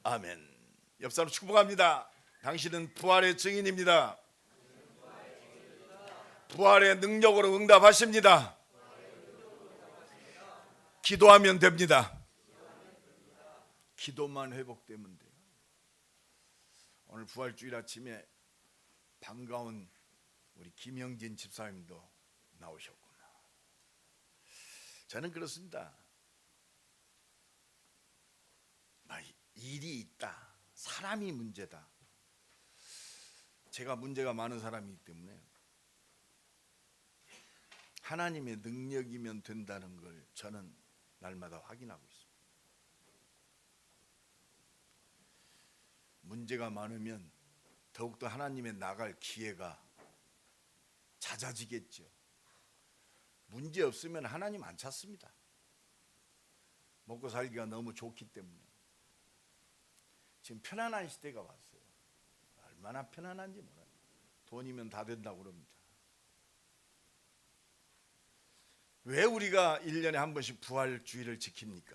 아멘. 옆 사람 축복합니다. 당신은 부활의 증인입니다. 부활의 능력으로 응답하십니다. 기도하면 됩니다. 기도만 회복되면 돼요. 오늘 부활주일 아침에 반가운 우리 김영진 집사님도 나오셨구나. 저는 그렇습니다. 일이 있다, 사람이 문제다. 제가 문제가 많은 사람이기 때문에 하나님의 능력이면 된다는 걸 저는 날마다 확인하고 있습니다. 문제가 많으면 더욱더 하나님의 나갈 기회가 잦아지겠죠. 문제 없으면 하나님 안 찾습니다. 먹고 살기가 너무 좋기 때문에. 지금 편안한 시대가 왔어요. 얼마나 편안한지 몰라요. 돈이면 다 된다고 그럽니다. 왜 우리가 1년에 한 번씩 부활주의를 지킵니까?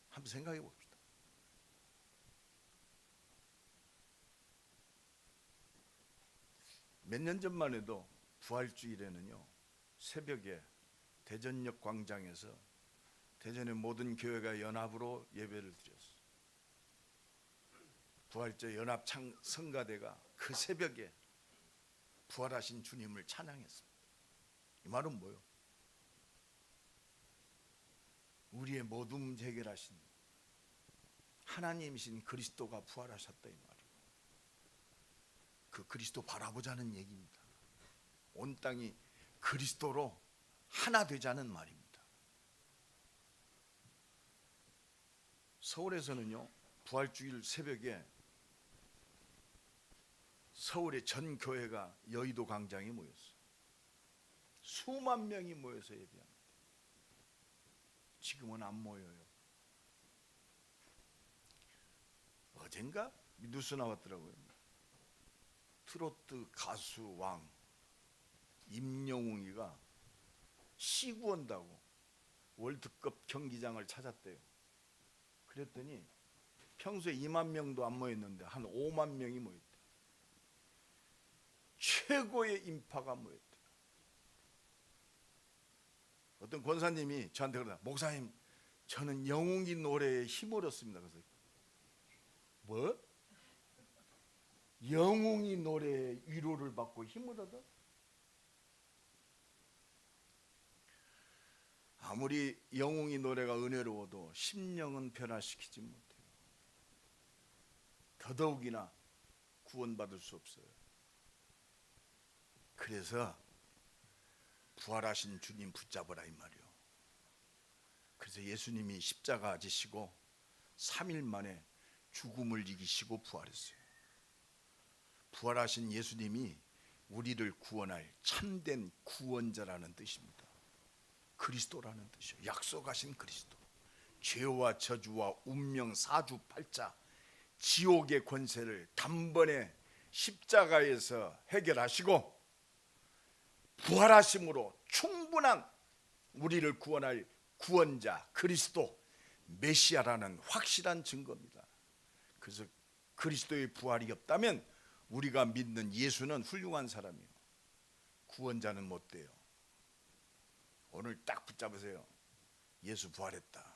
한번 생각해 봅시다. 몇 년 전만 해도 부활주일에는요, 새벽에 대전역 광장에서 대전의 모든 교회가 연합으로 예배를 드렸어요. 부활절 연합 성가대가 그 새벽에 부활하신 주님을 찬양했습니다. 이 말은 뭐예요? 우리의 모든 문제 해결하신 하나님이신 그리스도가 부활하셨다, 이 말이에요. 그 그리스도 바라보자는 얘기입니다. 온 땅이 그리스도로 하나 되자는 말입니다. 서울에서는요, 부활주일 새벽에 서울의 전 교회가 여의도 광장에 모였어요. 수만 명이 모여서 예배합니다. 지금은 안 모여요. 어젠가 뉴스 나왔더라고요. 트로트 가수 왕 임영웅이가 시구한다고 월드컵 경기장을 찾았대요. 그랬더니 평소에 2만 명도 안 모였는데 한 5만 명이 모였대요. 최고의 인파가 모였대요. 어떤 권사님이 저한테 그러다, 목사님, 저는 영웅이 노래에 힘을 얻습니다. 그래서 뭐? 영웅이 노래에 위로를 받고 힘을 얻어? 아무리 영웅이 노래가 은혜로워도 심령은 변화시키지 못해요. 더더욱이나 구원받을 수 없어요. 그래서 부활하신 주님 붙잡으라, 이 말이요. 그래서 예수님이 십자가 지시고 3일 만에 죽음을 이기시고 부활했어요. 부활하신 예수님이 우리를 구원할 참된 구원자라는 뜻입니다. 그리스도라는 뜻이요. 약속하신 그리스도. 죄와 저주와 운명 사주팔자 지옥의 권세를 단번에 십자가에서 해결하시고 부활하심으로 충분한 우리를 구원할 구원자 그리스도 메시아라는 확실한 증거입니다. 그래서 그리스도의 부활이 없다면 우리가 믿는 예수는 훌륭한 사람이에요. 구원자는 못 돼요. 오늘 딱 붙잡으세요. 예수 부활했다.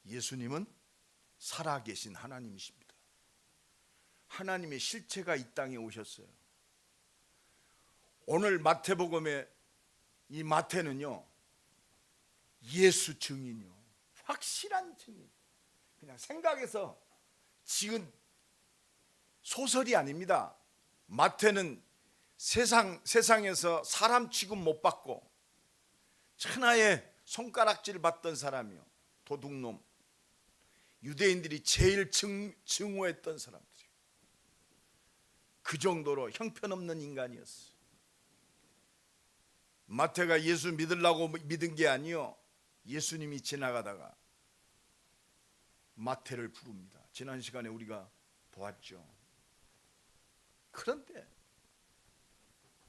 예수님은 살아계신 하나님이십니다. 하나님의 실체가 이 땅에 오셨어요. 오늘 마태복음의 이 마태는요, 예수 증인이요, 확실한 증인. 그냥 생각해서 지은 소설이 아닙니다. 마태는 세상에서 사람 취급 못 받고 천하의 손가락질 받던 사람이요, 도둑놈, 유대인들이 제일 증오했던 사람들이요. 그 정도로 형편없는 인간이었어요. 마태가 예수 믿으려고 믿은 게 아니요, 예수님이 지나가다가 마태를 부릅니다. 지난 시간에 우리가 보았죠. 그런데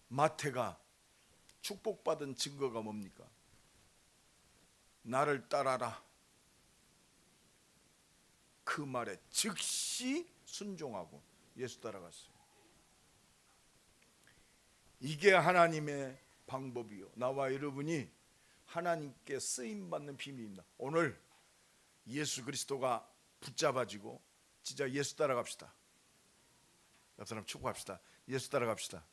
마태가 축복받은 증거가 뭡니까? 나를 따라라. 그 말에 즉시 순종하고 예수 따라갔어요. 이게 하나님의 방법이요. 나와 여러분이 하나님께 쓰임받는 비밀입니다. 오늘 예수 그리스도가 붙잡아지고 진짜 예수 따라갑시다. 옆 사람 축복합시다. 예수 따라갑시다.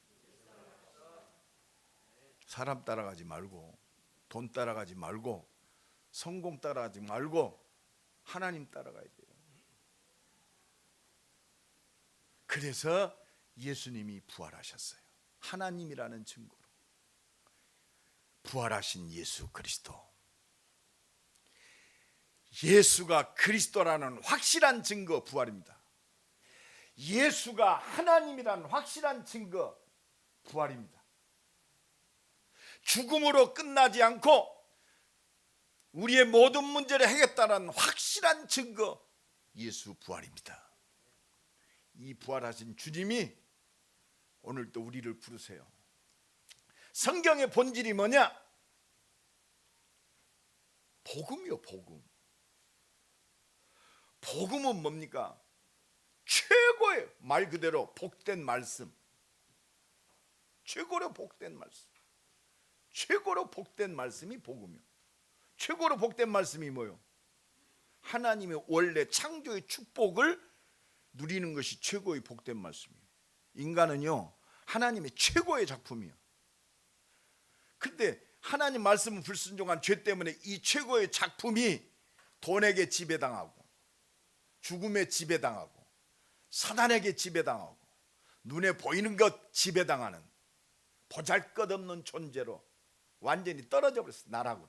사람 따라가지 말고, 돈 따라가지 말고, 성공 따라가지 말고 하나님 따라가야 돼요. 그래서 예수님이 부활하셨어요. 하나님이라는 증거로 부활하신 예수 그리스도, 예수가 그리스도라는 확실한 증거 부활입니다. 예수가 하나님이라는 확실한 증거 부활입니다. 죽음으로 끝나지 않고 우리의 모든 문제를 해결했다는 확실한 증거 예수 부활입니다. 이 부활하신 주님이 오늘 또 우리를 부르세요. 성경의 본질이 뭐냐? 복음이요, 복음. 복음은 뭡니까? 최고의 말 그대로 복된 말씀. 최고로 복된 말씀. 최고로 복된 말씀이 복음이요. 최고로 복된 말씀이 뭐요? 하나님의 원래 창조의 축복을 누리는 것이 최고의 복된 말씀이에요. 인간은요, 하나님의 최고의 작품이에요. 근데 하나님 말씀을 불순종한 죄 때문에 이 최고의 작품이 돈에게 지배당하고, 죽음에 지배당하고, 사단에게 지배당하고, 눈에 보이는 것 지배당하는 보잘것없는 존재로 완전히 떨어져 버렸어요. 나락으로.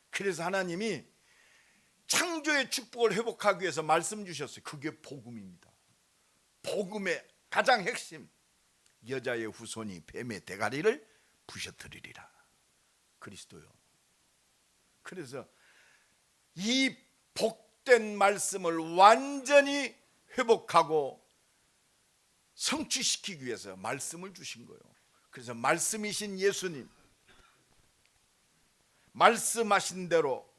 그래서 하나님이 창조의 축복을 회복하기 위해서 말씀 주셨어요. 그게 복음입니다. 복음의 가장 핵심, 여자의 후손이 뱀의 대가리를 부셔뜨리리라. 그리스도요. 그래서 이 복된 말씀을 완전히 회복하고 성취시키기 위해서 말씀을 주신 거예요. 그래서 말씀이신 예수님, 말씀하신 대로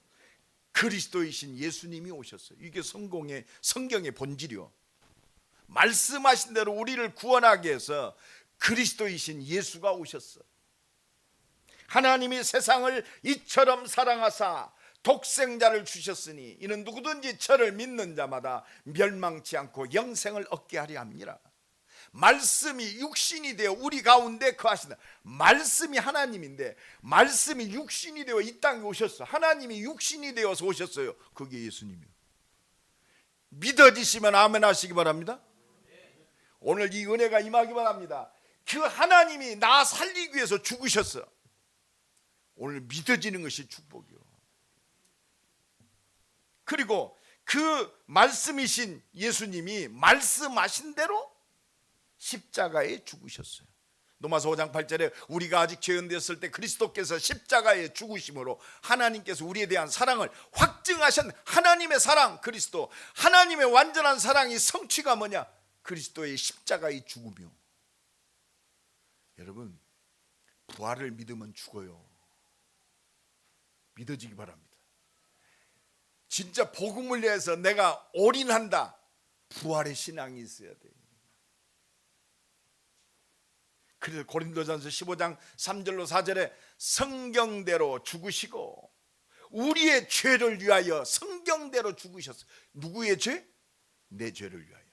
그리스도이신 예수님이 오셨어요. 이게 성경의 본질이요. 말씀하신 대로 우리를 구원하기 위해서 그리스도이신 예수가 오셨어. 하나님이 세상을 이처럼 사랑하사 독생자를 주셨으니 이는 누구든지 저를 믿는 자마다 멸망치 않고 영생을 얻게 하려 함이라. 말씀이 육신이 되어 우리 가운데 거하신다. 말씀이 하나님인데 말씀이 육신이 되어 이 땅에 오셨어. 하나님이 육신이 되어서 오셨어요. 그게 예수님이요. 믿어지시면 아멘 하시기 바랍니다. 오늘 이 은혜가 임하기 바랍니다. 그 하나님이 나 살리기 위해서 죽으셨어. 오늘 믿어지는 것이 축복이요. 그리고 그 말씀이신 예수님이 말씀하신 대로 십자가에 죽으셨어요. 로마서 5장 8절에 우리가 아직 죄인되었을 때 그리스도께서 십자가에 죽으심으로 하나님께서 우리에 대한 사랑을 확증하신 하나님의 사랑, 그리스도. 하나님의 완전한 사랑이 성취가 뭐냐? 그리스도의 십자가의 죽음이요. 여러분, 부활을 믿으면 죽어요. 믿어지기 바랍니다. 진짜 복음을 위해서 내가 올인한다. 부활의 신앙이 있어야 돼요. 그래서 고린도전서 15장 3절로 4절에 성경대로 죽으시고 우리의 죄를 위하여 성경대로 죽으셨어요. 누구의 죄? 내 죄를 위하여.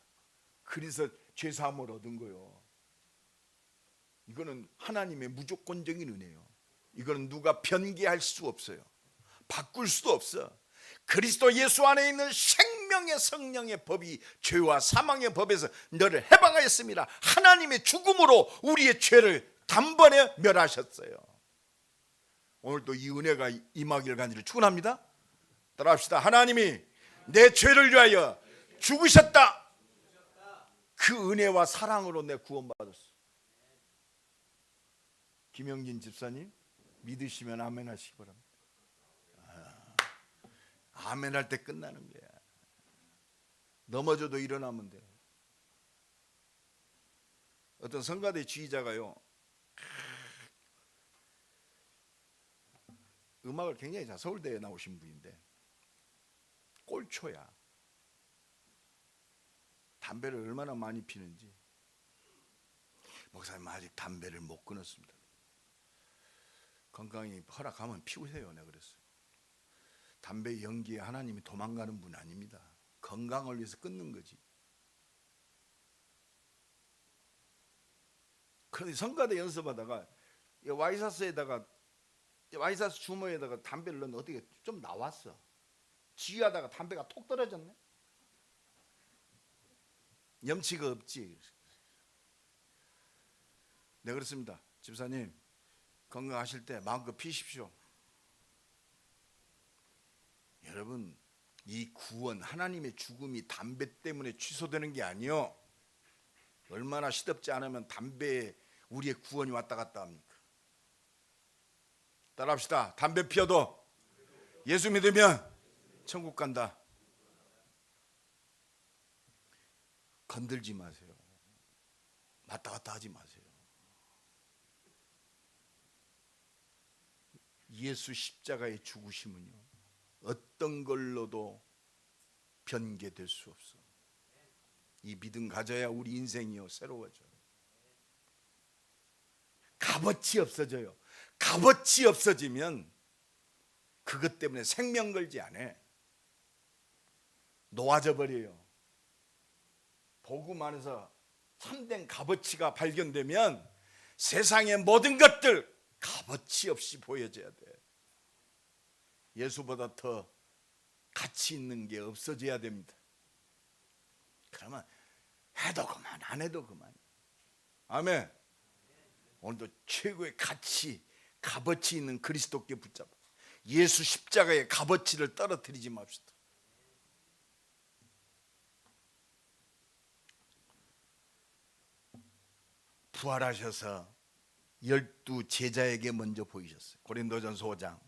그래서 죄사함을 얻은 거예요. 이거는 하나님의 무조건적인 은혜예요. 이거는 누가 변개할 수 없어요. 바꿀 수도 없어. 그리스도 예수 안에 있는 생명의 성령의 법이 죄와 사망의 법에서 너를 해방하였습니다. 하나님의 죽음으로 우리의 죄를 단번에 멸하셨어요. 오늘도 이 은혜가 임하기를 간절히 축원합니다. 따라합시다. 하나님이 내 죄를 위하여 죽으셨다. 그 은혜와 사랑으로 내 구원받았어. 김영진 집사님 믿으시면 아멘 하시기 바랍니다. 아멘 할 때 끝나는 거야. 넘어져도 일어나면 돼. 어떤 성가대 지휘자가요, 음악을 굉장히 잘, 서울대에 나오신 분인데 꼴초야. 담배를 얼마나 많이 피는지. 목사님 아직 담배를 못 끊었습니다. 건강이 허락하면 피우세요. 내가 그랬어요. 담배 연기에 하나님이 도망가는 분 아닙니다. 건강을 위해서 끊는 거지. 그런데 성가대 연습하다가 와이사스에다가, 와이사스 주머니에다가 담배를 넣는데 어떻게 좀 나왔어. 지휘하다가 담배가 톡 떨어졌네. 염치가 없지. 네, 그렇습니다. 집사님 건강하실 때 마음껏 피십시오. 여러분, 이 구원, 하나님의 죽음이 담배 때문에 취소되는 게 아니요. 얼마나 시덥지 않으면 담배에 우리의 구원이 왔다 갔다 합니까? 따라합시다. 담배 피워도 예수 믿으면 천국 간다. 건들지 마세요. 왔다 갔다 하지 마세요. 예수 십자가의 죽으심은요, 어떤 걸로도 변개될 수 없어. 이 믿음 가져야 우리 인생이요 새로워져요. 값어치 없어져요. 값어치 없어지면 그것 때문에 생명 걸지 않아. 놓아져 버려요. 복음 안에서 참된 값어치가 발견되면 세상의 모든 것들 값어치 없이 보여져야 돼. 예수보다 더 가치 있는 게 없어져야 됩니다. 그러면 해도 그만, 안 해도 그만. 아멘. 오늘도 최고의 가치, 값어치 있는 그리스도께 붙잡아 예수 십자가의 값어치를 떨어뜨리지 맙시다. 부활하셔서 12 제자에게 먼저 보이셨어요. 고린도전서 5장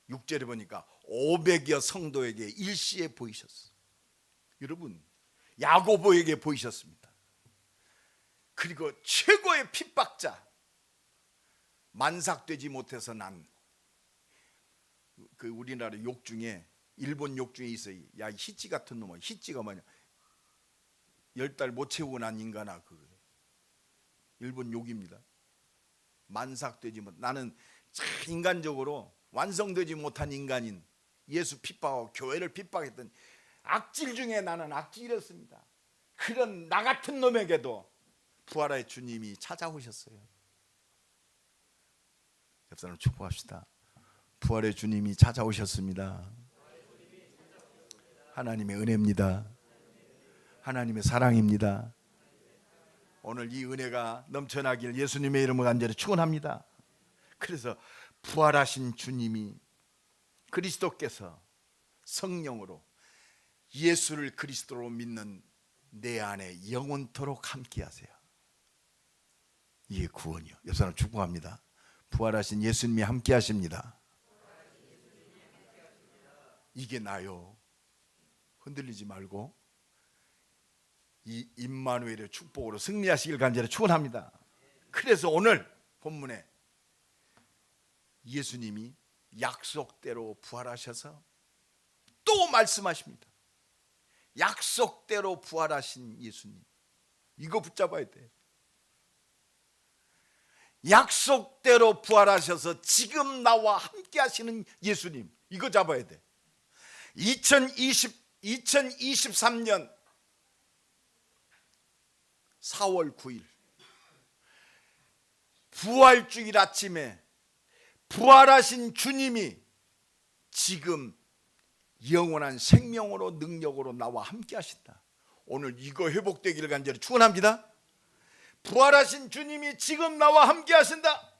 6절에 보니까 500여 성도에게 일시에 보이셨어요. 여러분, 야고보에게 보이셨습니다. 그리고 최고의 핍박자, 만삭되지 못해서 난 그 우리나라 욕 중에, 일본 욕 중에 있어요. 야, 히치 같은 놈아. 히치가 뭐냐, 10달 못 채우고 난 인간아. 그 일본 욕입니다. 만삭되지 못, 나는 인간적으로 완성되지 못한 인간인, 예수 핍박하고 교회를 핍박했던 악질 중에 나는 악질이었습니다. 그런 나 같은 놈에게도 부활의 주님이 찾아오셨어요. 옆 사람 축복합시다. 부활의 주님이 찾아오셨습니다. 하나님의 은혜입니다. 하나님의 사랑입니다. 오늘 이 은혜가 넘쳐나길 예수님의 이름으로 간절히 축원합니다. 그래서 부활하신 주님이, 그리스도께서 성령으로 예수를 그리스도로 믿는 내 안에 영원토록 함께 하세요. 이게 구원이요. 옆 사람 축복합니다. 부활하신 예수님이 함께 하십니다. 이게 나요. 흔들리지 말고 이 임마누엘의 축복으로 승리하시길 간절히 축원합니다. 그래서 오늘 본문에 예수님이 약속대로 부활하셔서 또 말씀하십니다. 약속대로 부활하신 예수님, 이거 붙잡아야 돼. 약속대로 부활하셔서 지금 나와 함께 하시는 예수님, 이거 잡아야 돼. 2023년 4월 9일 부활주일 아침에 부활하신 주님이 지금 영원한 생명으로, 능력으로 나와 함께 하신다. 오늘 이거 회복되기를 간절히 축원합니다. 부활하신 주님이 지금 나와 함께 하신다.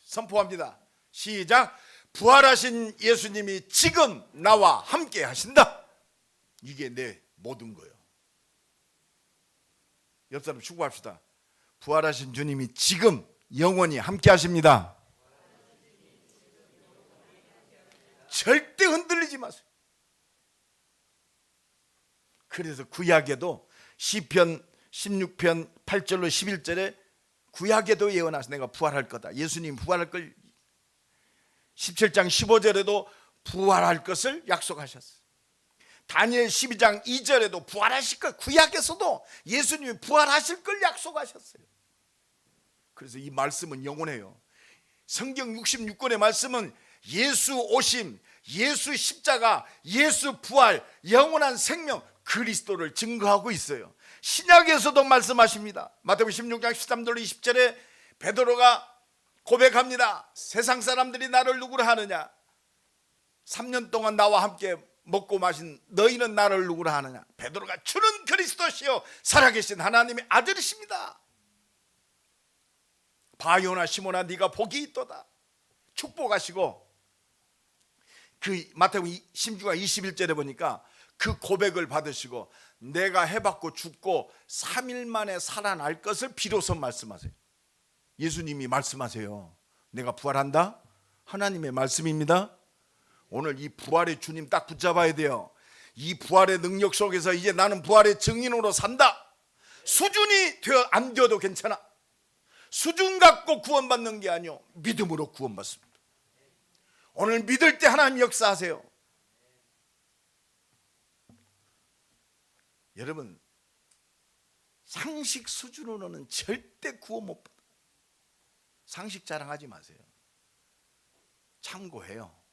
선포합니다. 시작. 부활하신 예수님이 지금 나와 함께 하신다. 이게 내 모든 거예요. 옆 사람 축복합시다. 부활하신 주님이 지금 영원히 함께 하십니다. 절대 흔들리지 마세요. 그래서 구약에도 시편 16편 8절로 11절에 구약에도 예언하셔. 내가 부활할 거다. 예수님 부활할 걸 17장 15절에도 부활할 것을 약속하셨어요. 다니엘 12장 2절에도 부활하실 것, 구약에서도 예수님이 부활하실 걸 약속하셨어요. 그래서 이 말씀은 영원해요. 성경 66권의 말씀은 예수 오심, 예수 십자가, 예수 부활, 영원한 생명, 그리스도를 증거하고 있어요. 신약에서도 말씀하십니다. 마태복음 16장 13절 20절에 베드로가 고백합니다. 세상 사람들이 나를 누구라 하느냐? 3년 동안 나와 함께 먹고 마신 너희는 나를 누구라 하느냐? 베드로가 주는 그리스도시요 살아계신 하나님의 아들이십니다. 바요나 시몬아 네가 복이 있도다. 축복하시고 그 마태복음 16장 21절에 보니까 그 고백을 받으시고 내가 해받고 죽고 3일 만에 살아날 것을 비로소 말씀하세요. 예수님이 말씀하세요. 내가 부활한다? 하나님의 말씀입니다. 오늘 이 부활의 주님 딱 붙잡아야 돼요. 이 부활의 능력 속에서 이제 나는 부활의 증인으로 산다. 수준이 안 되어도 괜찮아. 수준 갖고 구원받는 게 아니요, 믿음으로 구원받습니다. 오늘 믿을 때 하나님 역사하세요. 여러분, 상식 수준으로는 절대 구원 못 받아요. 상식 자랑하지 마세요. 참고해요.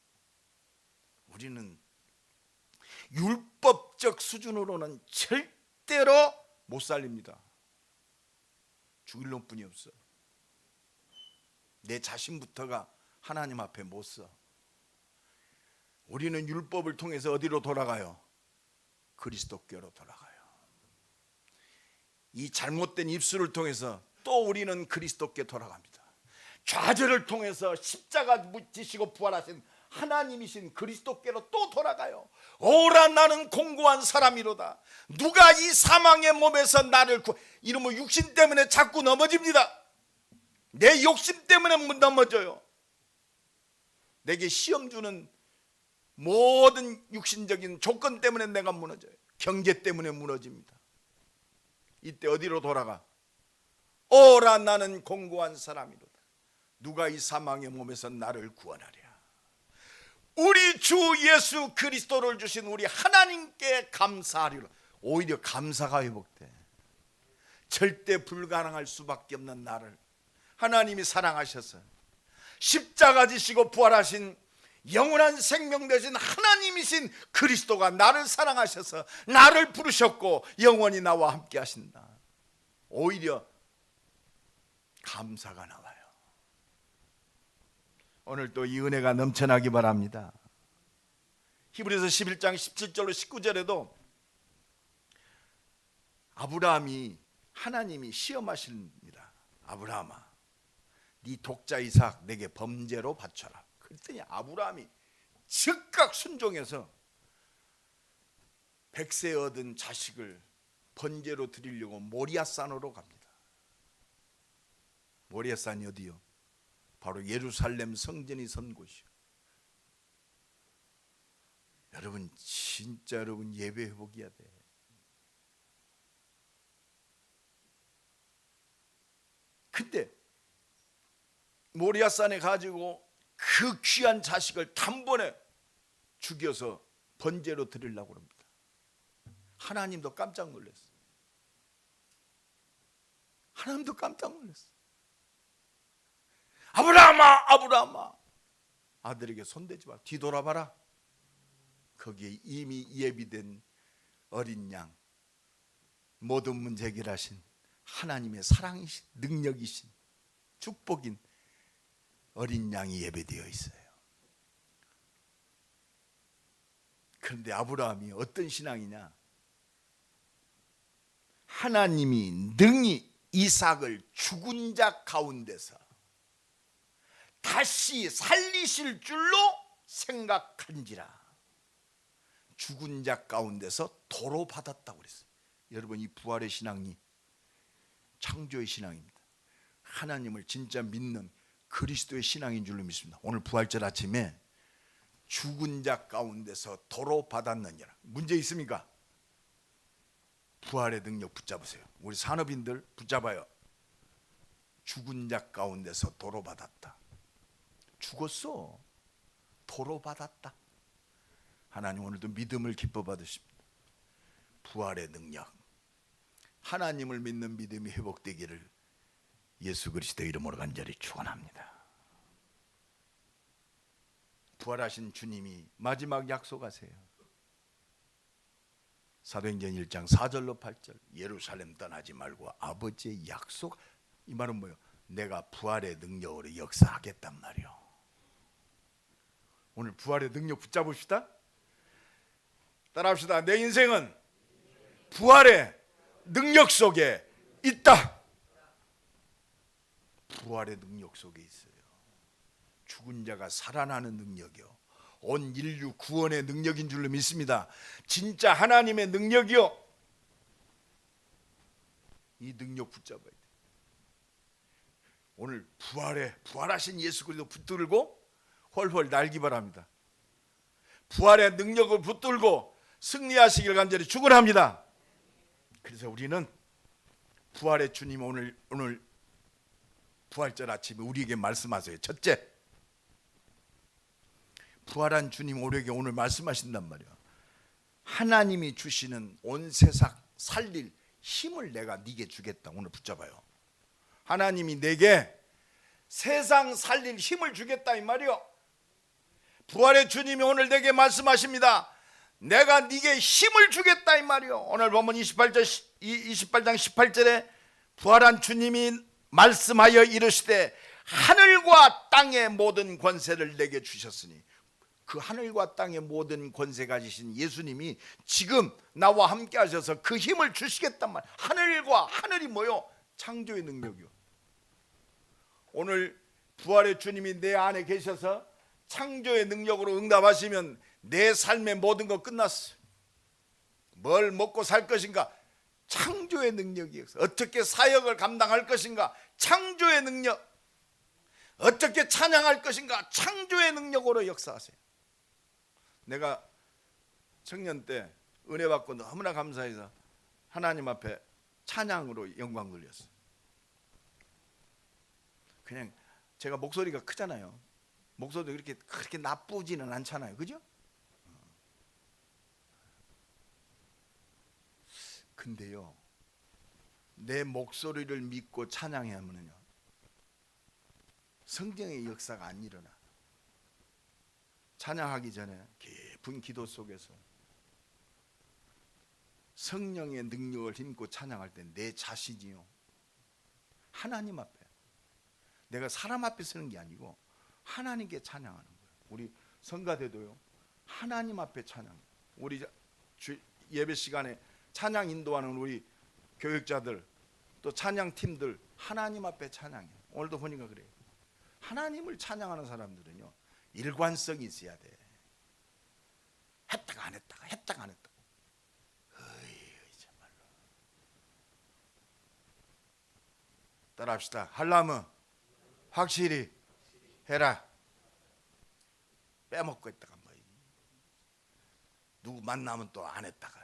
우리는 율법적 수준으로는 절대로 못 살립니다. 죽일 놈뿐이 없어. 내 자신부터가 하나님 앞에 못 서. 우리는 율법을 통해서 어디로 돌아가요? 그리스도께로 돌아가요. 이 잘못된 입술을 통해서 또 우리는 그리스도께 돌아갑니다. 좌절을 통해서 십자가 지시고 부활하신 하나님이신 그리스도께로 또 돌아가요. 오라 나는 공고한 사람이로다. 누가 이 사망의 몸에서 나를 이러면 육신 때문에 자꾸 넘어집니다. 내 욕심 때문에 넘어져요. 내게 시험 주는 모든 육신적인 조건 때문에 내가 무너져요. 경제 때문에 무너집니다. 이때 어디로 돌아가? 오라 나는 공고한 사람이로다. 누가 이 사망의 몸에서 나를 구원하랴. 우리 주 예수 그리스도를 주신 우리 하나님께 감사하리라. 오히려 감사가 회복돼. 절대 불가능할 수밖에 없는 나를 하나님이 사랑하셔서 십자가 지시고 부활하신 영원한 생명 되신 하나님이신 그리스도가 나를 사랑하셔서 나를 부르셨고 영원히 나와 함께 하신다. 오히려 감사가 나와요. 오늘 또 이 은혜가 넘쳐나기 바랍니다. 히브리서 11장 17절로 19절에도 아브라함이 하나님이 시험하십니다. 아브라함아, 네 독자 이삭 내게 범죄로 바쳐라. 그랬더니 아브라함이 즉각 순종해서 100세 얻은 자식을 번제로 드리려고 모리아산으로 갑니다. 모리아산이 어디요? 바로 예루살렘 성전이 선 곳이요. 여러분, 진짜 여러분 예배 회복해야 돼. 근데 모리아산에 가지고 그 귀한 자식을 단번에 죽여서 번제로 드리려고 합니다. 하나님도 깜짝 놀랐어요. 하나님도 깜짝 놀랐어요. 아브라함아, 아브라함아, 아들에게 손대지 마. 뒤돌아봐라. 거기에 이미 예비된 어린 양, 모든 문제 해결하신 하나님의 사랑이신 능력이신 축복인 어린 양이 예배되어 있어요. 그런데 아브라함이 어떤 신앙이냐? 하나님이 능히 이삭을 죽은 자 가운데서 다시 살리실 줄로 생각한지라. 죽은 자 가운데서 도로 받았다고 그랬어요. 여러분, 이 부활의 신앙이 창조의 신앙입니다. 하나님을 진짜 믿는 그리스도의 신앙인 줄로 믿습니다. 오늘 부활절 아침에 죽은 자 가운데서 도로 받았느니라. 문제 있습니까? 부활의 능력 붙잡으세요. 우리 산업인들 붙잡아요. 죽은 자 가운데서 도로 받았다. 죽었어. 도로 받았다. 하나님 오늘도 믿음을 기뻐 받으십니다. 부활의 능력, 하나님을 믿는 믿음이 회복되기를 예수 그리스도 이름으로 간절히 축원합니다. 부활하신 주님이 마지막 약속하세요. 사도행전 1장 4절로 8절, 예루살렘 떠나지 말고 아버지의 약속. 이 말은 뭐예요? 내가 부활의 능력으로 역사하겠단 말이요. 오늘 부활의 능력 붙잡읍시다. 따라합시다. 내 인생은 부활의 능력 속에 있다. 부활의 능력 속에 있어요. 죽은 자가 살아나는 능력이요, 온 인류 구원의 능력인 줄로 믿습니다. 진짜 하나님의 능력이요. 이 능력 붙잡아야 돼. 오늘 부활하신 예수 그리스도 붙들고 훨훨 날기 바랍니다. 부활의 능력을 붙들고 승리하시길 간절히 축원합니다. 그래서 우리는 부활의 주님 오늘 부활절 아침에 우리에게 말씀하세요. 첫째, 부활한 주님 우리에게 오늘 말씀하신단 말이야. 하나님이 주시는 온 세상 살릴 힘을 내가 네게 주겠다. 오늘 붙잡아요. 하나님이 내게 세상 살릴 힘을 주겠다 이 말이요. 부활의 주님이 오늘 내게 말씀하십니다. 내가 네게 힘을 주겠다 이 말이요. 오늘 보면 28장 18절에 부활한 주님이 말씀하여 이르시되 하늘과 땅의 모든 권세를 내게 주셨으니, 그 하늘과 땅의 모든 권세 가지신 예수님이 지금 나와 함께 하셔서 그 힘을 주시겠단 말. 하늘이 뭐요? 창조의 능력이요. 오늘 부활의 주님이 내 안에 계셔서 창조의 능력으로 응답하시면 내 삶의 모든 거 끝났어. 뭘 먹고 살 것인가? 창조의 능력이요. 어떻게 사역을 감당할 것인가? 창조의 능력. 어떻게 찬양할 것인가? 창조의 능력으로 역사하세요. 내가 청년 때 은혜 받고 너무나 감사해서 하나님 앞에 찬양으로 영광 돌렸어요. 그냥 제가 목소리가 크잖아요. 목소리도 그렇게 나쁘지는 않잖아요. 그죠? 근데요, 내 목소리를 믿고 찬양하면요, 성경의 역사가 안 일어나. 찬양하기 전에 깊은 기도 속에서 성령의 능력을 힘입고 찬양할 때 내 자신이요, 하나님 앞에, 내가 사람 앞에 서는 게 아니고 하나님께 찬양하는 거예요. 우리 성가대도요, 하나님 앞에 찬양. 우리 예배 시간에 찬양 인도하는 우리 교육자들, 또 찬양팀들 하나님 앞에 찬양해요. 오늘도 보니까 그래요. 하나님을 찬양하는 사람들은요, 일관성이 있어야 돼. 했다가 안 했다가 했다가 안 했다가. 정말로. 따라합시다. 하려면 확실히 해라. 빼먹고 있다가 뭐 누구 만나면 또 안 했다가.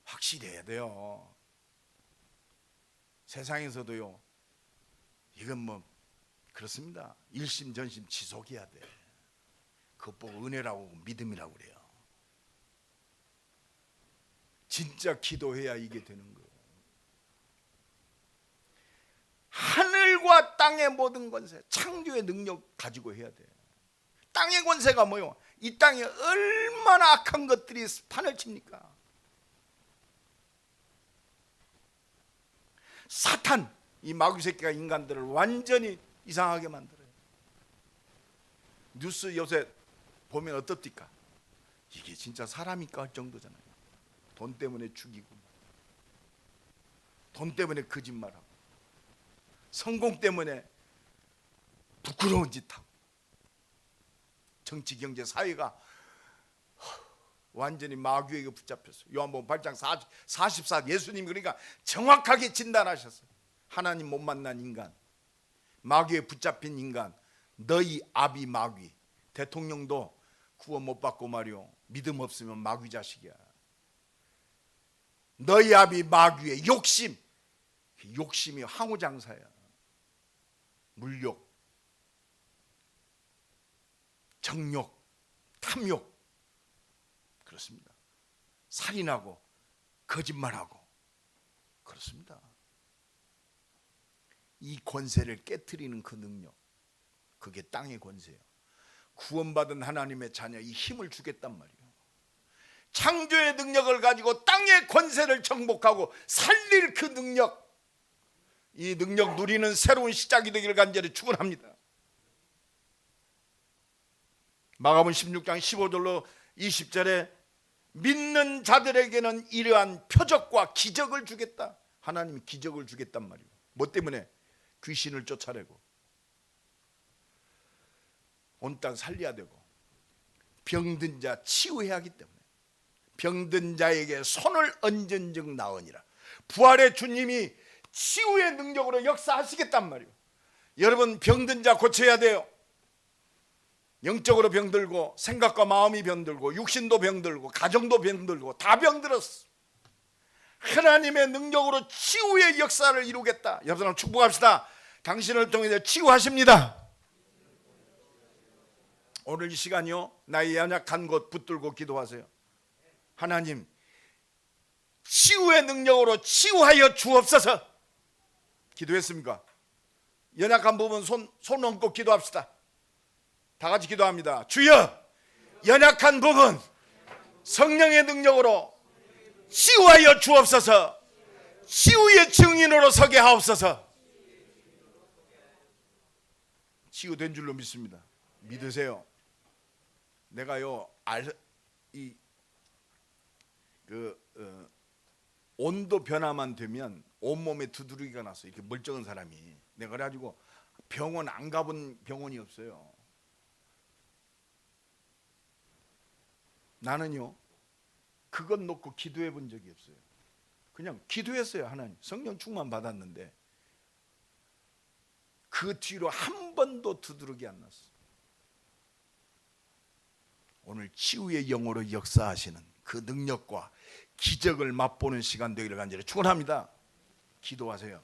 확실히 해야 돼요. 세상에서도요, 이건 뭐 그렇습니다. 일심전심 지속해야 돼. 그것 보고 은혜라고 믿음이라고 그래요. 진짜 기도해야 이게 되는 거예요. 하늘과 땅의 모든 권세, 창조의 능력 가지고 해야 돼. 땅의 권세가 뭐요? 이 땅에 얼마나 악한 것들이 판을 칩니까? 사탄, 이 마귀 새끼가 인간들을 완전히 이상하게 만들어요. 뉴스 요새 보면 어떻습니까? 이게 진짜 사람일까 할 정도잖아요. 돈 때문에 죽이고, 돈 때문에 거짓말하고, 성공 때문에 부끄러운 짓 하고, 정치, 경제, 사회가 완전히 마귀에게 붙잡혔어요. 요한복음 8장 44 예수님이 그러니까 정확하게 진단하셨어요. 하나님 못 만난 인간, 마귀에 붙잡힌 인간, 너희 아비 마귀. 대통령도 구원 못 받고 말이요, 믿음 없으면 마귀 자식이야. 너희 아비 마귀의 욕심이 항우장사야. 물욕. 정욕, 탐욕, 그렇습니다. 살인하고 거짓말하고 그렇습니다. 이 권세를 깨트리는 그 능력, 그게 땅의 권세예요. 구원받은 하나님의 자녀 이 힘을 주겠단 말이에요. 창조의 능력을 가지고 땅의 권세를 정복하고 살릴 그 능력, 이 능력 누리는 새로운 시작이 되기를 간절히 축원합니다. 마가복음 16장 15절로 20절에 믿는 자들에게는 이러한 표적과 기적을 주겠다. 하나님이 기적을 주겠단 말이에요. 뭐 때문에? 귀신을 쫓아내고 온 땅 살려야 되고 병든 자 치유해야 하기 때문에 병든 자에게 손을 얹은 즉 나으니라. 부활의 주님이 치유의 능력으로 역사하시겠단 말이에요. 여러분 병든 자 고쳐야 돼요. 영적으로 병들고 생각과 마음이 병들고 육신도 병들고 가정도 병들고 다 병들었어. 하나님의 능력으로 치유의 역사를 이루겠다. 여러분 축복합시다. 당신을 통해 치유하십니다. 오늘 이 시간요, 나의 연약한 곳 붙들고 기도하세요. 하나님, 치유의 능력으로 치유하여 주옵소서. 기도했습니까? 연약한 부분 손 얹고 기도합시다. 다 같이 기도합니다. 주여, 연약한 부분 성령의 능력으로 치유하여 주옵소서. 치유의 증인으로 서게 하옵소서. 치유된 줄로 믿습니다. 믿으세요. 내가요 온도 변화만 되면 온몸에 두드러기가 났어요. 이렇게 멀쩡한 사람이. 내가 그래가지고 병원 안 가본 병원이 없어요. 나는요 그것 놓고 기도해 본 적이 없어요. 그냥 기도했어요. 하나님 성령 충만 받았는데 그 뒤로 한 번도 두드러기 안 났어요. 오늘 치유의 영으로 역사하시는 그 능력과 기적을 맛보는 시간 되기를 간절히 축원합니다. 기도하세요.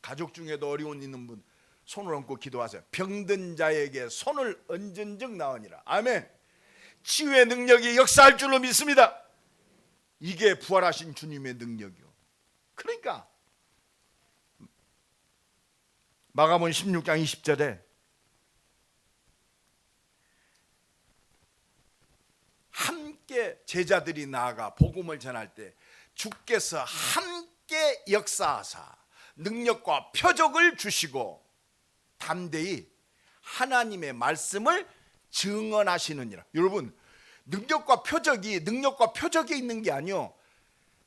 가족 중에도 어려운 있는 분 손을 얹고 기도하세요. 병든 자에게 손을 얹은 즉 나으니라. 아멘. 치유의 능력이 역사할 줄로 믿습니다. 이게 부활하신 주님의 능력이요. 그러니까 마가복음 16장 20절에 함께 제자들이 나아가 복음을 전할 때 주께서 함께 역사하사 능력과 표적을 주시고 담대히 하나님의 말씀을 증언하시느니라. 여러분, 능력과 표적이 있는 게 아니요,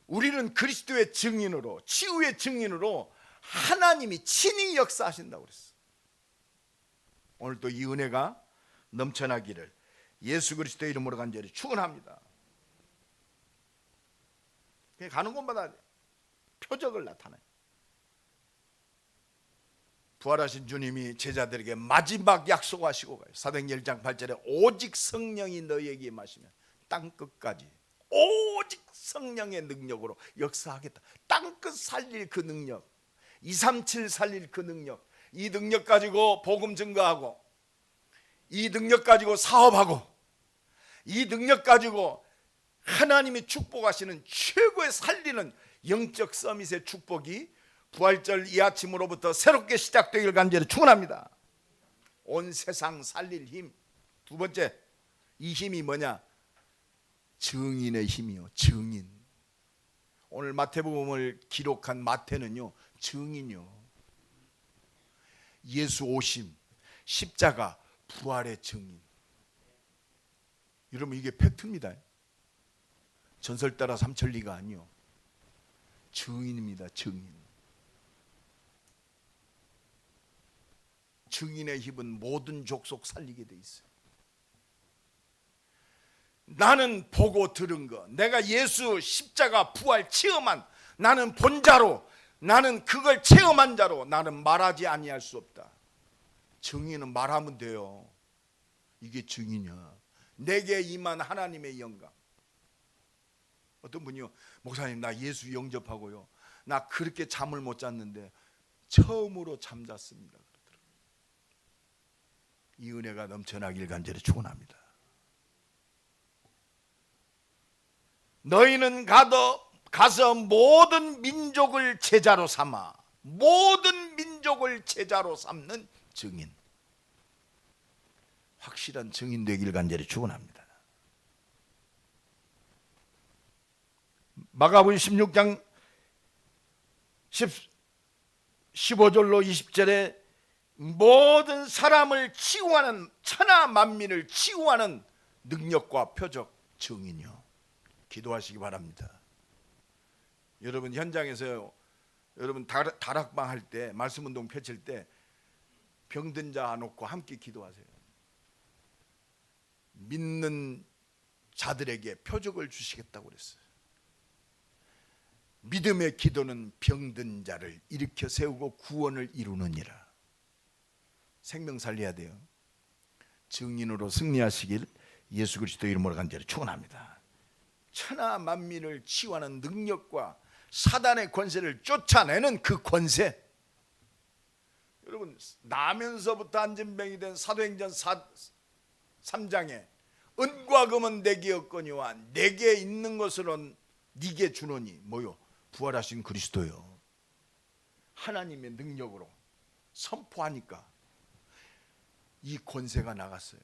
우리는 그리스도의 증인으로, 치유의 증인으로 하나님이 친히 역사하신다고 그랬어. 오늘 또 이 은혜가 넘쳐나기를 예수 그리스도의 이름으로 간절히 축원합니다. 그냥 가는 곳마다 표적을 나타내요. 부활하신 주님이 제자들에게 마지막 약속하시고 가요. 사도행전 1장 8절에 오직 성령이 너희에게 임하시면 땅끝까지 오직 성령의 능력으로 역사하겠다. 땅끝 살릴 그 능력, 237 살릴 그 능력, 이 능력 가지고 복음 증거하고, 이 능력 가지고 사업하고, 이 능력 가지고 하나님이 축복하시는 최고의 살리는 영적 서밋의 축복이 부활절 이 아침으로부터 새롭게 시작되길 간절히 축원합니다. 온 세상 살릴 힘. 두 번째, 이 힘이 뭐냐? 증인의 힘이요. 증인. 오늘 마태복음을 기록한 마태는요, 증인이요. 예수 오심, 십자가, 부활의 증인. 여러분, 이게 팩트입니다. 전설 따라 삼천리가 아니요, 증인입니다. 증인. 증인의 힘은 모든 족속 살리게 돼 있어요. 나는 보고 들은 거, 내가 예수 십자가 부활 체험한, 나는 본 자로, 나는 그걸 체험한 자로 나는 말하지 아니할 수 없다. 증인은 말하면 돼요. 이게 증인이야. 내게 임한 하나님의 영광. 어떤 분이요, 목사님 나 예수 영접하고요, 나 그렇게 잠을 못 잤는데 처음으로 잠잤습니다. 이 은혜가 넘쳐나길 간절히 축원합니다. 너희는 가서 모든 민족을 제자로 삼아, 모든 민족을 제자로 삼는 증인, 확실한 증인 되길 간절히 축원합니다. 마가복음 16장 15절로 20절에 모든 사람을 치유하는, 천하 만민을 치유하는 능력과 표적 증인이요. 기도하시기 바랍니다. 여러분 현장에서 여러분 다락방 할 때, 말씀운동 펼칠 때 병든 자 놓고 함께 기도하세요. 믿는 자들에게 표적을 주시겠다고 그랬어요. 믿음의 기도는 병든 자를 일으켜 세우고 구원을 이루느니라. 생명 살려야 돼요. 증인으로 승리하시길 예수 그리스도 이름으로 간절히 축원합니다. 천하 만민을 치유하는 능력과 사단의 권세를 쫓아내는 그 권세. 여러분 나면서부터 안전병이 된 사도행전 3장에 은과 금은 내게 없거니와 내게 있는 것으로는 네게 주노니 뭐요? 부활하신 그리스도요. 하나님의 능력으로 선포하니까 이 권세가 나갔어요.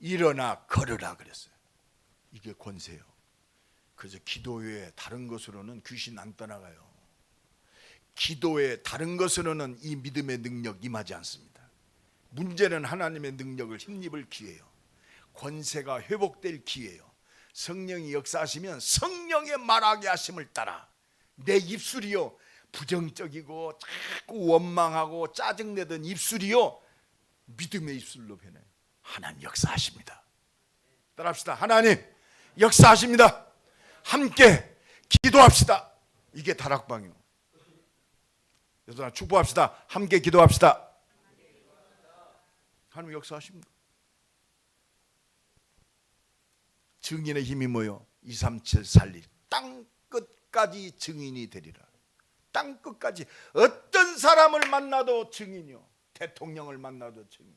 일어나 걸으라 그랬어요. 이게 권세요. 그래서 기도 외에 다른 것으로는 귀신 안 떠나가요. 기도 외에 다른 것으로는 이 믿음의 능력 임하지 않습니다. 문제는 하나님의 능력을 힘입을 기회요. 권세가 회복될 기회요. 성령이 역사하시면 성령의 말하게 하심을 따라 내 입술이요, 부정적이고 자꾸 원망하고 짜증내던 입술이요, 믿음의 입술로 변해요. 하나님 역사하십니다. 따라합시다. 하나님 역사하십니다. 함께 기도합시다. 이게 다락방이요. 여러분 축복합시다. 함께 기도합시다. 하나님 역사하십니다. 증인의 힘이 뭐요? 237 살릴 땅 끝까지 증인이 되리라. 땅 끝까지 어떤 사람을 만나도 증인이요, 대통령을 만나도 증인,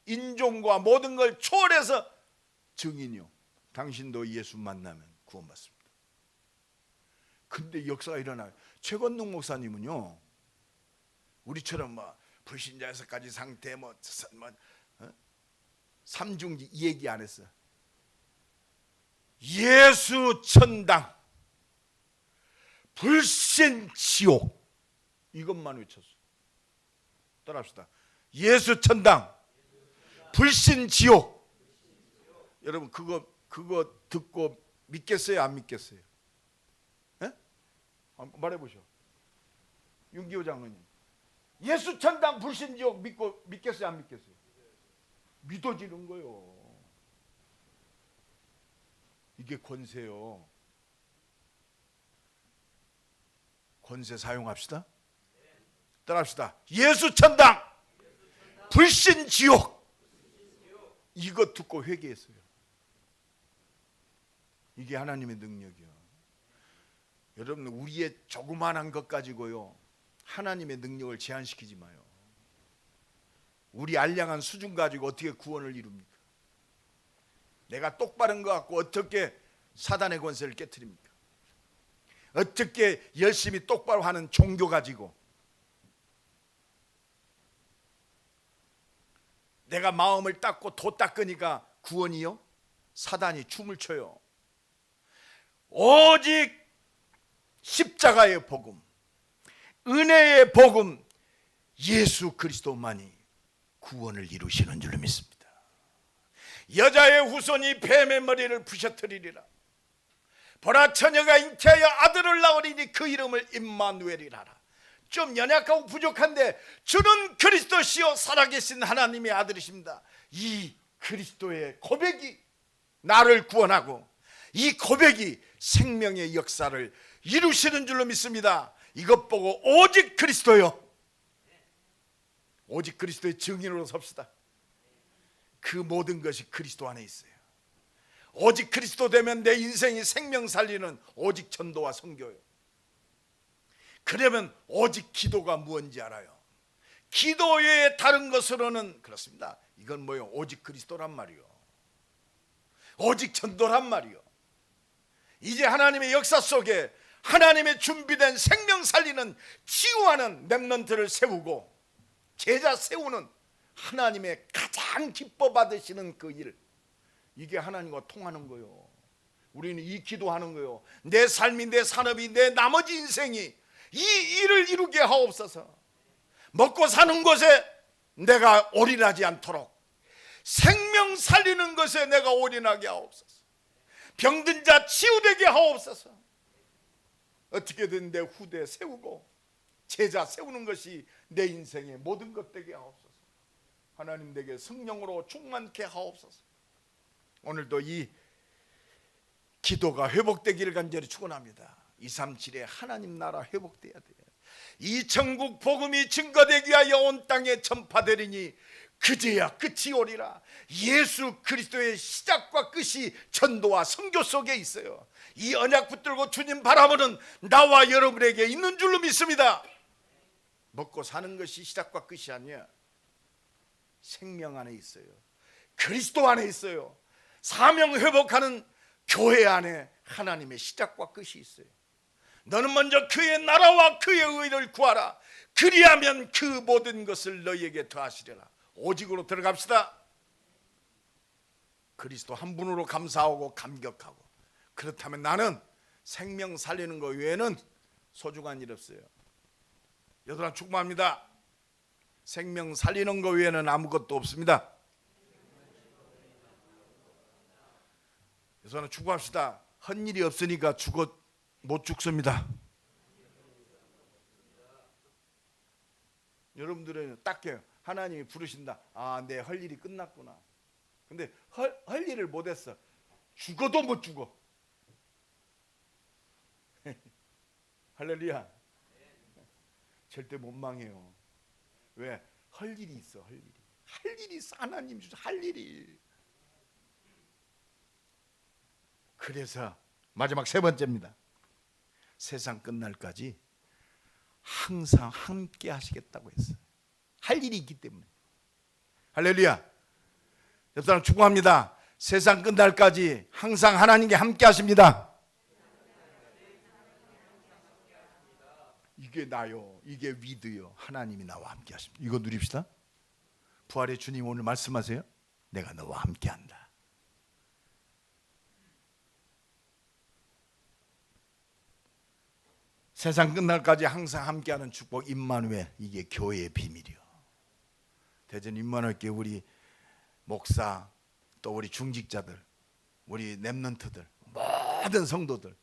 인종과 모든 걸 초월해서 증인이요. 당신도 예수 만나면 구원받습니다. 근데 역사가 일어나요. 최건능 목사님은요, 우리처럼 뭐 불신자에서까지 상태 삼중지 이 얘기 안 했어요. 예수 천당, 불신 지옥, 이것만 외쳤어요. 따라합시다. 예수 천당, 불신 지옥. 여러분 그거 듣고 믿겠어요, 안 믿겠어요? 에? 말해보셔. 윤기호 장로님, 예수 천당, 불신 지옥 믿겠어요, 안 믿겠어요? 믿어지는 거요. 이게 권세요. 권세 사용합시다. 따라합시다. 예수 천당, 불신 지옥. 이거 듣고 회개했어요. 이게 하나님의 능력이요. 여러분 우리의 조그만한 것 가지고요 하나님의 능력을 제한시키지 마요. 우리 알량한 수준 가지고 어떻게 구원을 이룹니까? 내가 똑바른 것 같고 어떻게 사단의 권세를 깨트립니까? 어떻게 열심히 똑바로 하는 종교 가지고 내가 마음을 닦고 도 닦으니까 구원이요? 사단이 춤을 춰요. 오직 십자가의 복음, 은혜의 복음, 예수 그리스도만이 구원을 이루시는 줄로 믿습니다. 여자의 후손이 뱀의 머리를 부셔뜨리리라. 보라, 처녀가 잉태하여 아들을 낳으리니 그 이름을 임마누엘이라 하라. 좀 연약하고 부족한데 주는 그리스도시요 살아계신 하나님의 아들이십니다. 이 그리스도의 고백이 나를 구원하고 이 고백이 생명의 역사를 이루시는 줄로 믿습니다. 이것 보고 오직 그리스도요, 오직 그리스도의 증인으로 섭시다. 그 모든 것이 그리스도 안에 있어요. 오직 그리스도 되면 내 인생이 생명 살리는 오직 전도와 선교요. 그러면 오직 기도가 무엇인지 알아요. 기도 외에 다른 것으로는 그렇습니다. 이건 뭐요? 오직 그리스도란 말이요. 오직 전도란 말이요. 이제 하나님의 역사 속에 하나님의 준비된 생명 살리는 치유하는 렘넌트를 세우고 제자 세우는 하나님의 가장 기뻐 받으시는 그 일, 이게 하나님과 통하는 거요. 우리는 이 기도하는 거요. 내 삶이, 내 산업이, 내 나머지 인생이 이 일을 이루게 하옵소서. 먹고 사는 것에 내가 올인하지 않도록 생명 살리는 것에 내가 올인하게 하옵소서. 병든 자 치유되게 하옵소서. 어떻게든 내 후대 세우고 제자 세우는 것이 내 인생의 모든 것 되게 하옵소서. 하나님 내게 성령으로 충만케 하옵소서. 오늘도 이 기도가 회복되기를 간절히 축원합니다. 237에 하나님 나라 회복돼야 돼요. 이 천국 복음이 증거되기 위하여 온 땅에 전파되리니 그제야 끝이 오리라. 예수 그리스도의 시작과 끝이 전도와 선교 속에 있어요. 이 언약 붙들고 주님 바라보는 나와 여러분에게 있는 줄로 믿습니다. 먹고 사는 것이 시작과 끝이 아니야. 생명 안에 있어요. 그리스도 안에 있어요. 사명 회복하는 교회 안에 하나님의 시작과 끝이 있어요. 너는 먼저 그의 나라와 그의 의를 구하라. 그리하면 그 모든 것을 너희에게 더하시리라. 오직으로 들어갑시다. 그리스도 한 분으로 감사하고 감격하고, 그렇다면 나는 생명 살리는 것 외에는 소중한 일 없어요. 여러분 축복합니다. 생명 살리는 것 외에는 아무것도 없습니다. 여러분 축복합시다. 헛일이 없으니까 못 죽습니다. 여러분들은 딱 해요. 하나님이 부르신다. 아, 내 할 일이 끝났구나. 근데 할 일을 못했어. 죽어도 못 죽어. 할렐루야. 절대 못 망해요. 왜? 할 일이 있어. 할 일이 있어. 하나님 주셔. 할 일이. 그래서 마지막 세 번째입니다. 세상 끝날까지 항상 함께 하시겠다고 했어요. 할 일이 있기 때문에. 할렐루야. 옆 사람 축복합니다. 세상 끝날까지 항상 하나님께 함께 하십니다. 이게 나요. 이게 위드요. 하나님이 나와 함께 하십니다. 이거 누립시다. 부활의 주님 오늘 말씀하세요. 내가 너와 함께 한다. 세상 끝날까지 항상 함께하는 축복 임마누엘, 이게 교회의 비밀이요. 대전 임마누엘교회 우리 목사, 또 우리 중직자들, 우리 렘넌트들, 모든 성도들,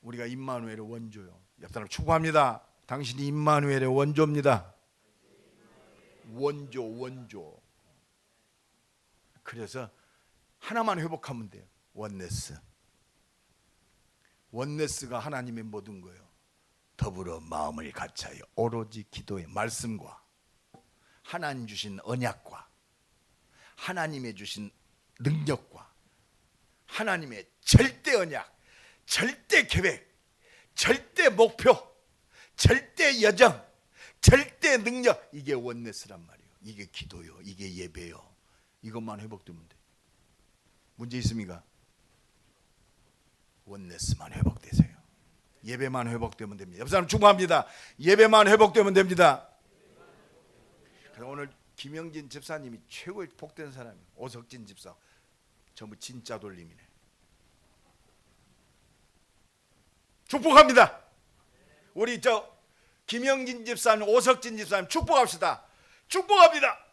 우리가 임마누엘의 원조요. 옆 사람 축복합니다. 당신이 임마누엘의 원조입니다. 원조. 그래서 하나만 회복하면 돼요. 원네스가 하나님의 모든 거예요. 더불어 마음을 같이하여 오로지 기도의 말씀과 하나님 주신 언약과 하나님의 주신 능력과 하나님의 절대 언약, 절대 계획, 절대 목표, 절대 여정, 절대 능력, 이게 원네스란 말이에요. 이게 기도요. 이게 예배요. 이것만 회복되면 돼. 문제 있습니까? 원네스만 회복되세요. 예배만 회복되면 됩니다. 옆 사람 축복합니다. 예배만 회복되면 됩니다. 그래서 오늘 김영진 집사님이 최고의 복된 사람이에요. 오석진 집사 전부 진짜 돌림이네. 축복합니다. 우리 김영진 집사님, 오석진 집사님 축복합시다. 축복합니다.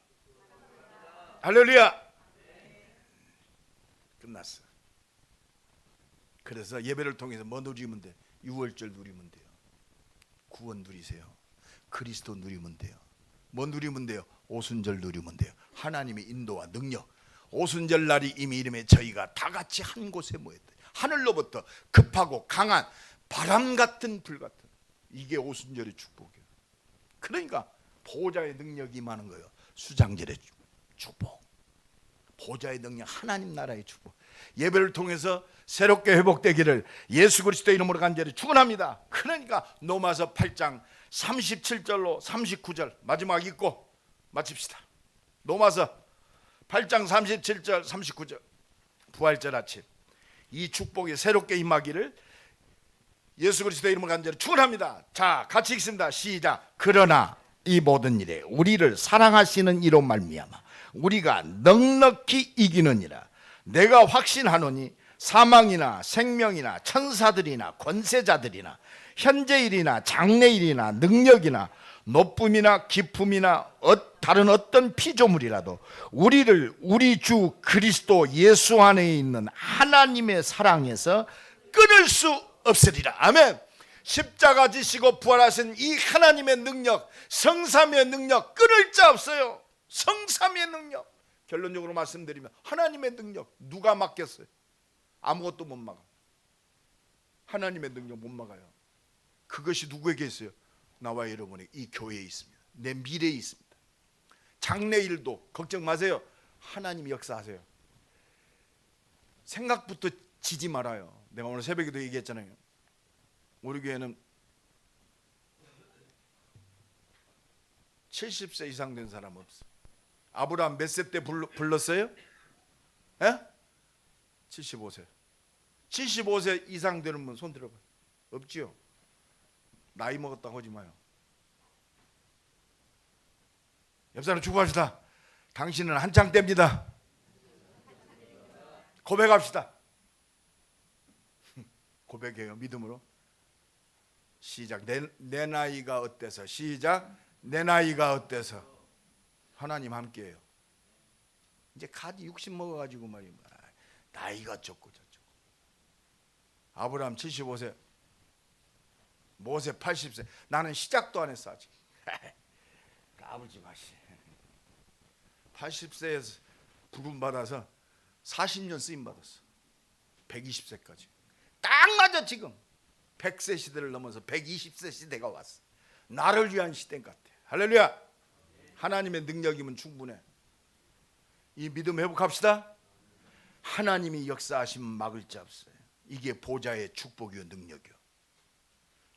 할렐루야. 끝났어. 그래서 예배를 통해서 뭐 누리면 돼? 유월절 누리면 돼요. 구원 누리세요. 그리스도 누리면 돼요. 뭐 누리면 돼요? 오순절 누리면 돼요. 하나님의 인도와 능력. 오순절 날이 이미 이름에 저희가 다 같이 한 곳에 모였다. 하늘로부터 급하고 강한 바람 같은 불 같은, 이게 오순절의 축복이에요. 그러니까 보호자의 능력이 임하는 거예요. 수장절의 축복, 보호자의 능력, 하나님 나라의 축복. 예배를 통해서 새롭게 회복되기를 예수 그리스도의 이름으로 간절히 축원합니다. 그러니까 로마서 8장 37절로 39절 마지막 읽고 마칩시다. 로마서 8장 37절 39절 부활절 아침 이 축복이 새롭게 임하기를 예수 그리스도의 이름으로 간절히 축원합니다. 자, 같이 읽습니다. 시작. 그러나 이 모든 일에 우리를 사랑하시는 이로 말미암아 우리가 넉넉히 이기느니라. 내가 확신하노니 사망이나 생명이나 천사들이나 권세자들이나 현재일이나 장래일이나 능력이나 높음이나 깊음이나 다른 어떤 피조물이라도 우리를 우리 주 그리스도 예수 안에 있는 하나님의 사랑에서 끊을 수 없으리라. 아멘. 십자가 지시고 부활하신 이 하나님의 능력, 성삼위의 능력 끊을 자 없어요. 성삼위의 능력. 결론적으로 말씀드리면 하나님의 능력 누가 막겠어요? 아무것도 못 막아. 하나님의 능력 못 막아요. 그것이 누구에게 있어요? 나와 여러분의 이 교회에 있습니다. 내 미래에 있습니다. 장래일도 걱정 마세요. 하나님이 역사하세요. 생각부터 지지 말아요. 내가 오늘 새벽에도 얘기했잖아요. 우리 교회는 70세 이상 된 사람 없어. 아브라함 몇 세 때 불렀어요? 에? 75세. 75세 이상 되는 분 손 들어봐요. 없지요? 나이 먹었다고 하지 마요. 옆 사람 축복합시다. 당신은 한창 때입니다. 고백합시다. 고백해요. 믿음으로. 시작. 내 나이가 어때서. 시작. 내 나이가 어때서. 하나님 함께해요. 이제 가지 60 먹어가지고 말이야. 나이가 어쩌고 저쩌고. 아브라함 75세, 모세 80세. 나는 시작도 안 했어 아직. 까불지 마시. 80세에서 부름 받아서 40년 쓰임 받았어. 120세까지. 딱 맞아 지금. 100세 시대를 넘어서 120세 시대가 왔어. 나를 위한 시대 같아. 할렐루야. 하나님의 능력이면 충분해. 이 믿음 회복합시다. 하나님이 역사하시면 막을 자 없어요. 이게 보좌의 축복이요 능력이요.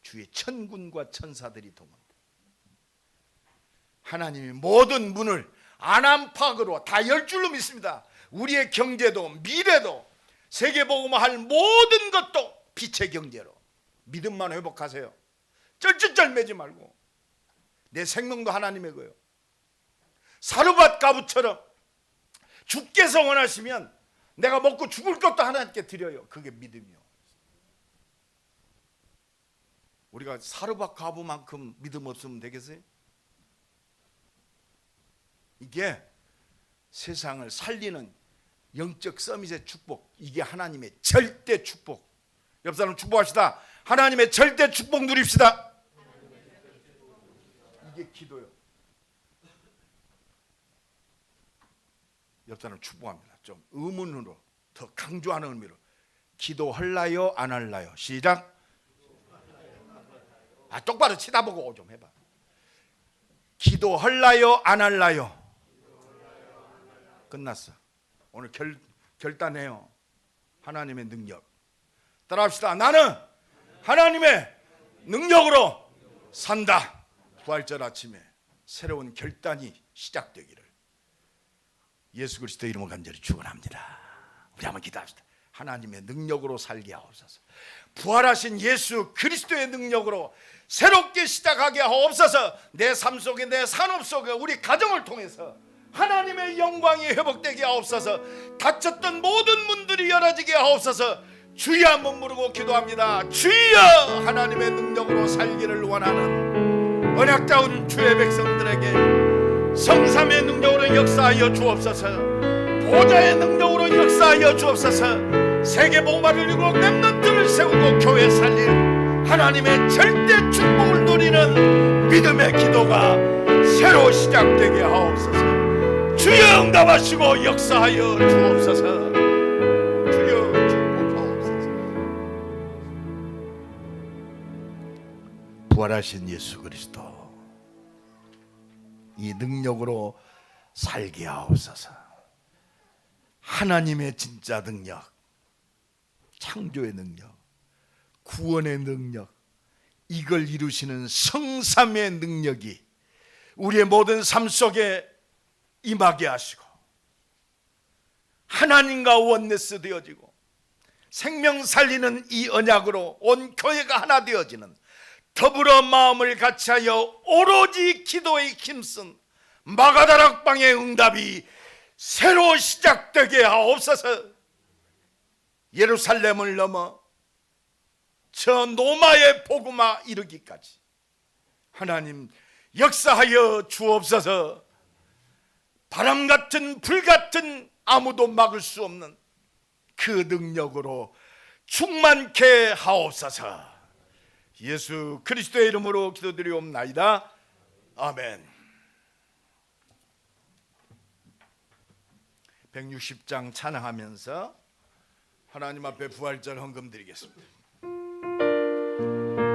주의 천군과 천사들이 동원돼. 하나님이 모든 문을 안암팍으로 다 열 줄로 믿습니다. 우리의 경제도 미래도 세계복음화 할 모든 것도 빛의 경제로 믿음만 회복하세요. 쩔쩔쩔 매지 말고. 내 생명도 하나님의 거예요. 사르밧 가부처럼 주께서 원하시면 내가 먹고 죽을 것도 하나님께 드려요. 그게 믿음이요. 우리가 사르밧 가부만큼 믿음 없으면 되겠어요? 이게 세상을 살리는 영적 서밋의 축복, 이게 하나님의 절대 축복. 옆 사람 축복합시다. 하나님의 절대 축복 누립시다. 이게 기도요. 옆 사람 축복합니다. 좀 의문으로 더 강조하는 의미로. 기도할라요 안 할라요? 시작. 똑바로 쳐다보고 좀 해봐. 기도할라요 안 할라요? 끝났어. 오늘 결단해요. 하나님의 능력. 따라합시다. 나는 하나님의 능력으로 산다. 부활절 아침에 새로운 결단이 시작되기를 예수 그리스도 이름으로 간절히 축원합니다. 우리 한번 기도합시다. 하나님의 능력으로 살게 하옵소서. 부활하신 예수 그리스도의 능력으로 새롭게 시작하게 하옵소서. 내 삶 속에, 내 산업 속에, 우리 가정을 통해서 하나님의 영광이 회복되게 하옵소서. 닫혔던 모든 문들이 열어지게 하옵소서. 주여 한번 부르고 기도합니다. 주여, 하나님의 능력으로 살기를 원하는 언약자운 주의 백성들에게 성삼의 능력으로 역사하여 주옵소서. 보좌의 능력으로 역사하여 주옵소서. 세계복음화를 이루고 렘넌트를 세우고 교회 살릴 하나님의 절대 축복을 누리는 믿음의 기도가 새로 시작되게 하옵소서. 주여 응답하시고 역사하여 주옵소서. 주여 축복하옵소서. 부활하신 예수 그리스도 이 능력으로 살게 하옵소서. 하나님의 진짜 능력, 창조의 능력, 구원의 능력, 이걸 이루시는 성삼의 능력이 우리의 모든 삶 속에 임하게 하시고 하나님과 원네스 되어지고 생명 살리는 이 언약으로 온 교회가 하나 되어지는, 더불어 마음을 같이하여 오로지 기도에 힘쓴 마가다락방의 응답이 새로 시작되게 하옵소서. 예루살렘을 넘어 저 노마의 복음화 이르기까지 하나님 역사하여 주옵소서. 바람 같은 불 같은 아무도 막을 수 없는 그 능력으로 충만케 하옵소서. 예수 그리스도의 이름으로 기도드리옵나이다. 아멘. 160장 찬양하면서 하나님 앞에 부활절 헌금 드리겠습니다.